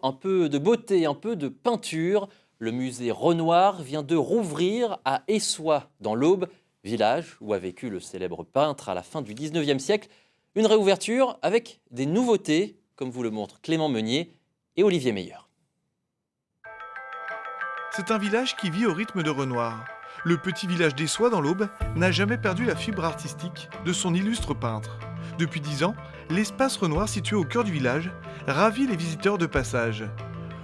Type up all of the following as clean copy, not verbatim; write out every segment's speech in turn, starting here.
Un peu de beauté, un peu de peinture. Le musée Renoir vient de rouvrir à Essoy, dans l'Aube, village où a vécu le célèbre peintre à la fin du 19e siècle. Une réouverture avec des nouveautés, comme vous le montrent Clément Meunier et Olivier Meyer. C'est un village qui vit au rythme de Renoir. Le petit village d'Essoy dans l'Aube n'a jamais perdu la fibre artistique de son illustre peintre. Depuis 10 ans, l'espace Renoir situé au cœur du village ravit les visiteurs de passage.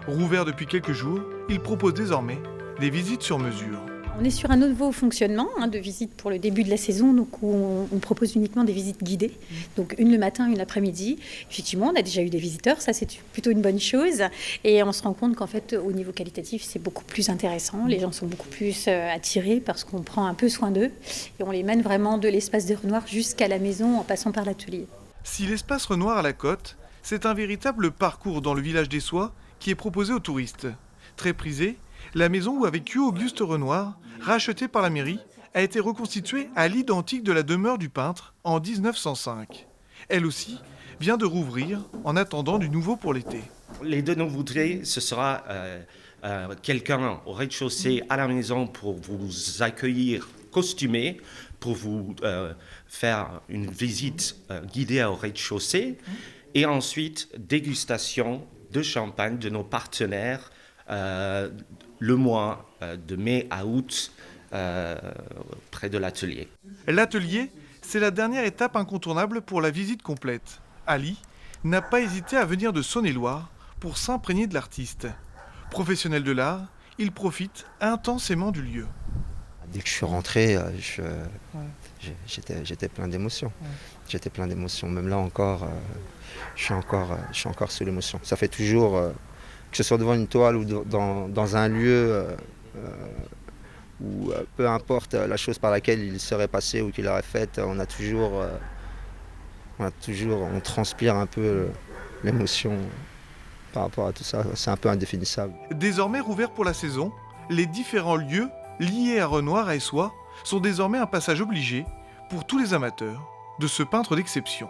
Rouvert depuis quelques jours, il propose désormais des visites sur mesure. On est sur un nouveau fonctionnement de visite pour le début de la saison, donc où on propose uniquement des visites guidées, donc une le matin, une l'après-midi. Effectivement, on a déjà eu des visiteurs, ça c'est plutôt une bonne chose, et on se rend compte qu'en fait, au niveau qualitatif, c'est beaucoup plus intéressant. Les gens sont beaucoup plus attirés parce qu'on prend un peu soin d'eux, et on les mène vraiment de l'espace de Renoir jusqu'à la maison en passant par l'atelier. Si l'espace Renoir à la côte, c'est un véritable parcours dans le village d'Essoy qui est proposé aux touristes. Très prisé, la maison où a vécu Auguste Renoir, rachetée par la mairie, a été reconstituée à l'identique de la demeure du peintre en 1905. Elle aussi vient de rouvrir en attendant du nouveau pour l'été. Les deux nouveautés, ce sera quelqu'un au rez-de-chaussée à la maison pour vous accueillir costumé, pour vous faire une visite guidée au rez-de-chaussée, et ensuite dégustation de champagne de nos partenaires le mois de mai à août près de l'atelier. L'atelier, c'est la dernière étape incontournable pour la visite complète. Ali n'a pas hésité à venir de Saône-et-Loire pour s'imprégner de l'artiste. Professionnel de l'art, il profite intensément du lieu. Dès que je suis rentré, j'étais plein d'émotions. J'étais plein d'émotions. Même là encore, je suis encore sous l'émotion. Ça fait toujours, que ce soit devant une toile ou dans un lieu où peu importe la chose par laquelle il serait passé ou qu'il aurait faite, on transpire un peu l'émotion par rapport à tout ça. C'est un peu indéfinissable. Désormais rouvert pour la saison, les différents lieux liés à Renoir à Essoy sont désormais un passage obligé pour tous les amateurs de ce peintre d'exception.